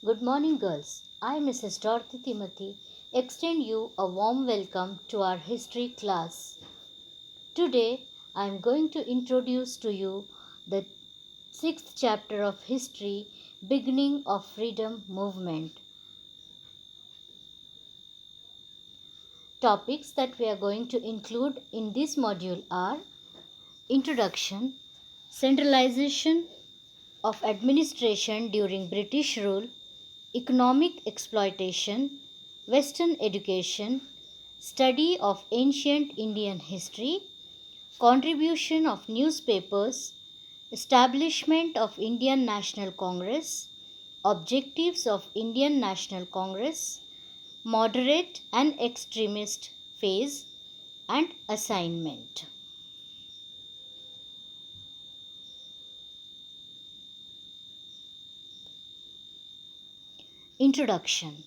Good morning, girls. I, Mrs. Dorothy Timothy, extend you a warm welcome to our history class. Today, I am going to introduce to you the sixth chapter of history, beginning of freedom movement. Topics that we are going to include in this module are introduction, centralization of administration during British rule, economic exploitation, Western education, study of ancient Indian history, contribution of newspapers, establishment of Indian National Congress, objectives of Indian National Congress, moderate and extremist phase, and assignment. Introduction.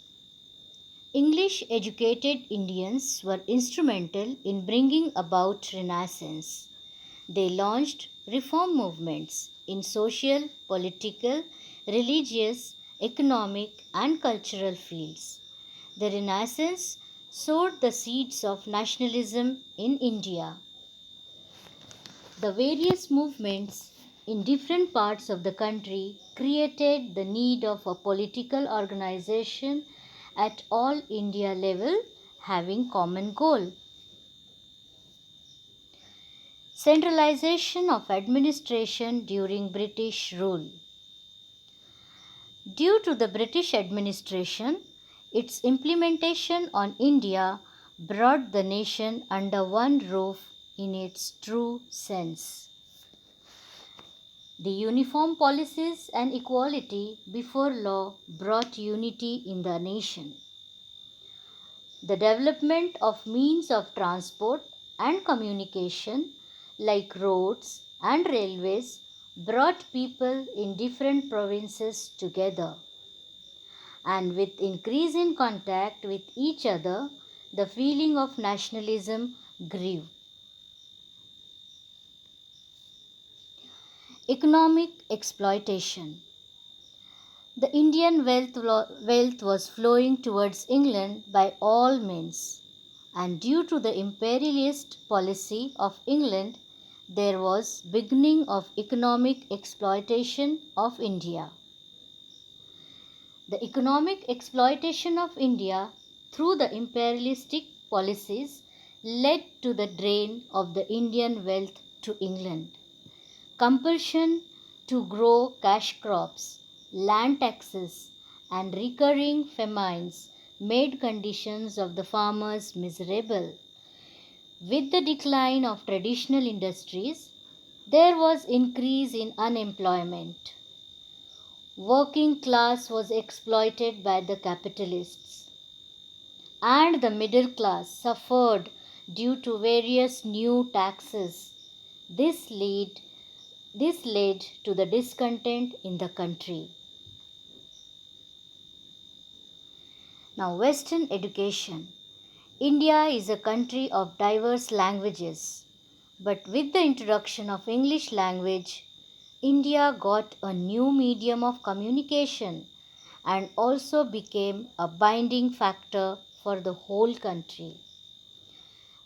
English educated Indians were instrumental in bringing about Renaissance. They launched reform movements in social, political, religious, economic, and cultural fields. The Renaissance sowed the seeds of nationalism in India. The various movements in different parts of the country created the need of a political organization at all India level having common goal. Centralization of administration during British rule. Due to the British administration, its implementation on India brought the nation under one roof in its true sense. The uniform policies and equality before law brought unity in the nation. The development of means of transport and communication like roads and railways brought people in different provinces together. And with increase in contact with each other, the feeling of nationalism grew. Economic exploitation. The Indian wealth was flowing towards England by all means, and due to the imperialist policy of England, there was beginning of economic exploitation of India. The economic exploitation of India through the imperialistic policies led to the drain of the Indian wealth to England. Compulsion to grow cash crops, land taxes, and recurring famines made conditions of the farmers miserable. With the decline of traditional industries, there was increase in unemployment. Working class was exploited by the capitalists, and the middle class suffered due to various new taxes. This led this led to the discontent in the country. Now, Western education. India is a country of diverse languages, but with the introduction of English language, India got a new medium of communication and also became a binding factor for the whole country.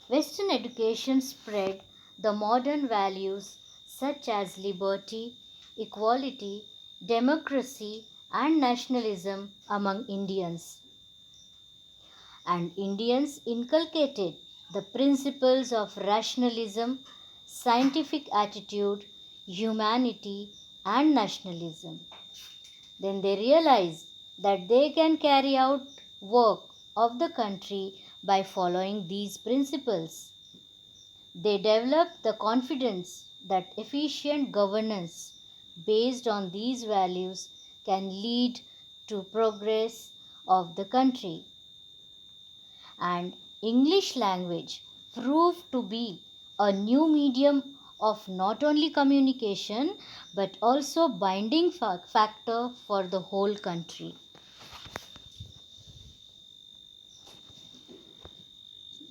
Western education spread the modern values such as liberty, equality, democracy, and nationalism among Indians. And Indians inculcated the principles of rationalism, scientific attitude, humanity, and nationalism. Then they realized that they can carry out work of the country by following these principles. They developed the confidence that efficient governance based on these values can lead to progress of the country. And English language proved to be a new medium of not only communication but also binding factor for the whole country.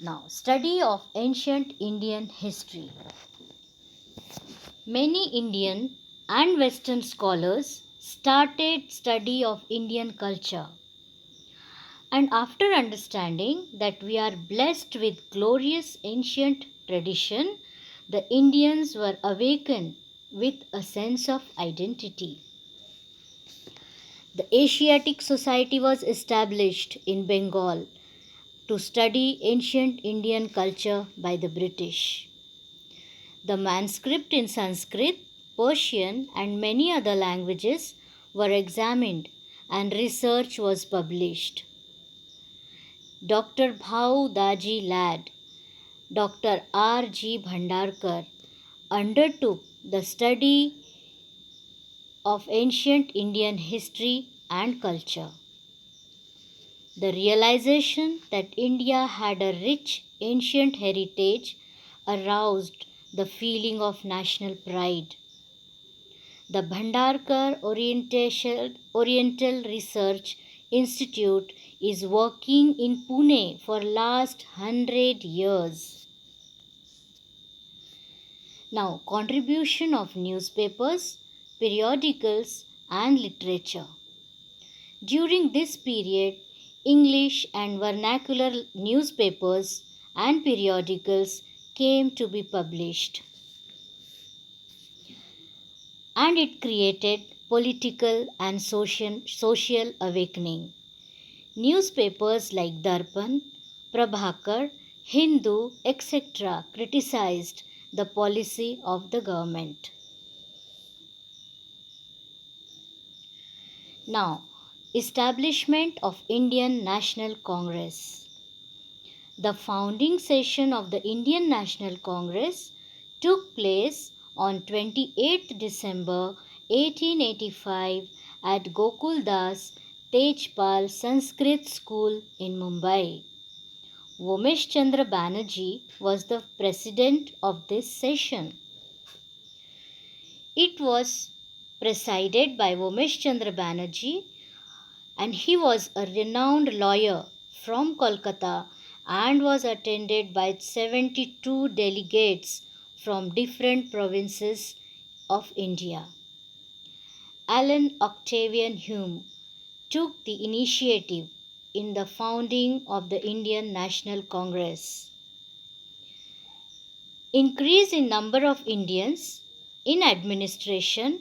Now, study of ancient Indian history. Many Indian and Western scholars started study of Indian culture. And after understanding that we are blessed with glorious ancient tradition, the Indians were awakened with a sense of identity. The Asiatic Society was established in Bengal to study ancient Indian culture by the British. The manuscript in Sanskrit, Persian, and many other languages were examined and research was published. Dr. Bhau Daji Lad, Dr. R. G. Bhandarkar undertook the study of ancient Indian history and culture. The realization that India had a rich ancient heritage aroused the feeling of national pride. The Bhandarkar Oriental Research Institute is working in Pune for last 100 years. Now, contribution of newspapers, periodicals and literature. During this period, English and vernacular newspapers and periodicals came to be published, and it created political and social awakening. Newspapers like Darpan, Prabhakar, Hindu, etc. criticized the policy of the government. Now, establishment of Indian National Congress. The founding session of the Indian National Congress took place on 28th December 1885 at Gokul Das Tejpal Sanskrit School in Mumbai. Vomesh Chandra Banerjee was the president of this session. It was presided by Vomesh Chandra Banerjee, and he was a renowned lawyer from Kolkata and was attended by 72 delegates from different provinces of India. Alan Octavian Hume took the initiative in the founding of the Indian National Congress. Increase in number of Indians in administration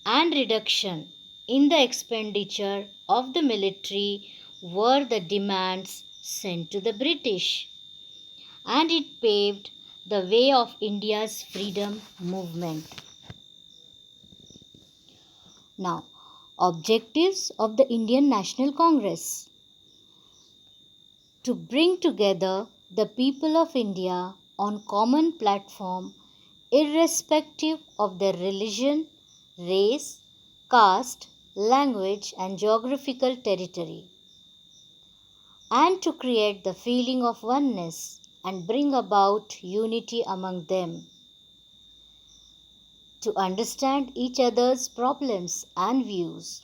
and reduction in the expenditure of the military were the demands sent to the British, and it paved the way of India's freedom movement. Now, objectives of the Indian National Congress: to bring together the people of India on common platform irrespective of their religion, race, caste, language and geographical territory, and to create the feeling of oneness and bring about unity among them, to understand each other's problems and views,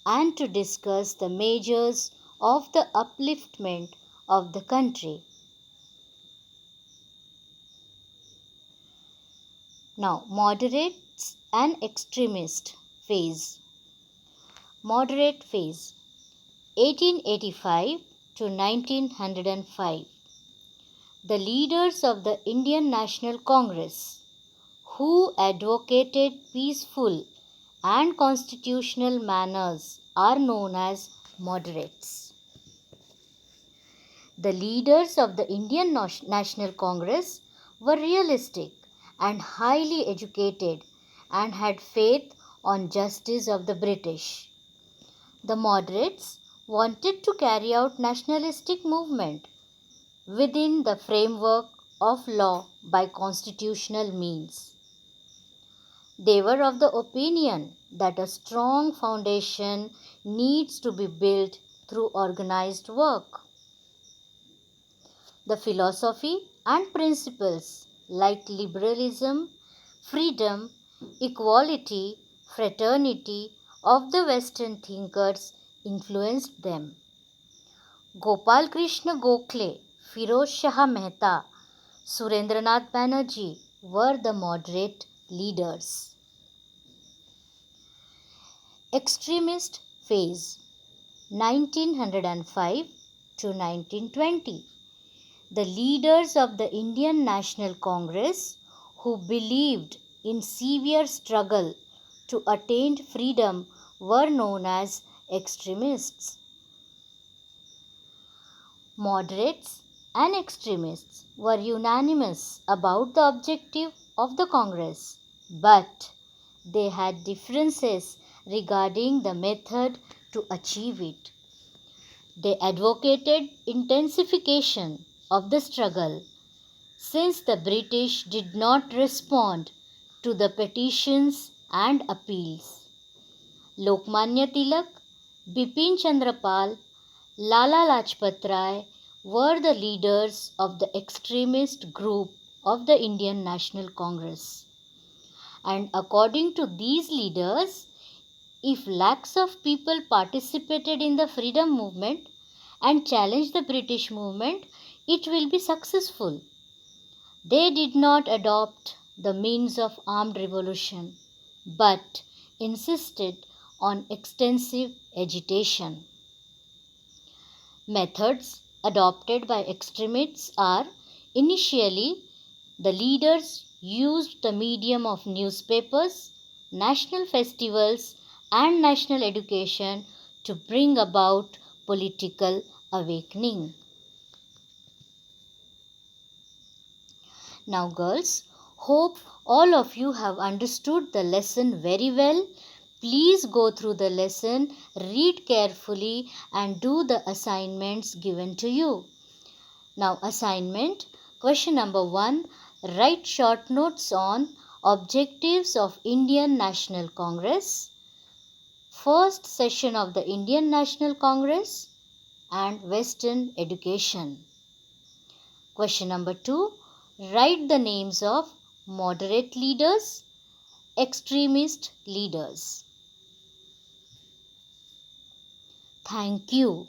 and to discuss the measures of the upliftment of the country. Now, moderates and extremist phase. Moderate phase 1885 to 1905. The leaders of the Indian National Congress, who advocated peaceful and constitutional manners, are known as moderates. The leaders of the Indian National Congress were realistic and highly educated and had faith on justice of the British. The moderates wanted to carry out nationalistic movement within the framework of law by constitutional means. They were of the opinion that a strong foundation needs to be built through organized work. The philosophy and principles like liberalism, freedom, equality, fraternity of the Western thinkers influenced them. Gopal Krishna Gokhale, Firoz Shah Mehta, Surendranath Banerjee were the moderate leaders. Extremist phase 1905 to 1920. The leaders of the Indian National Congress who believed in severe struggle to attain freedom were known as extremists. Moderates and extremists were unanimous about the objective of the Congress, but they had differences regarding the method to achieve it. They advocated intensification of the struggle since the British did not respond to the petitions and appeals. Lokmanya Tilak, Bipin Chandra Pal, Lala Lajpat Rai were the leaders of the extremist group of the Indian National Congress. And according to these leaders, if lakhs of people participated in the freedom movement and challenged the British movement, it will be successful. They did not adopt the means of armed revolution, but insisted on extensive agitation. Methods adopted by extremists are: initially, the leaders used the medium of newspapers, national festivals, and national education to bring about political awakening. Now, girls, hope all of you have understood the lesson very well. Please go through the lesson, read carefully, and do the assignments given to you. Now, assignment question number 1: write short notes on objectives of Indian National Congress, first session of the Indian National Congress, and Western education. Question number 2: write the names of moderate leaders, extremist leaders. Thank you.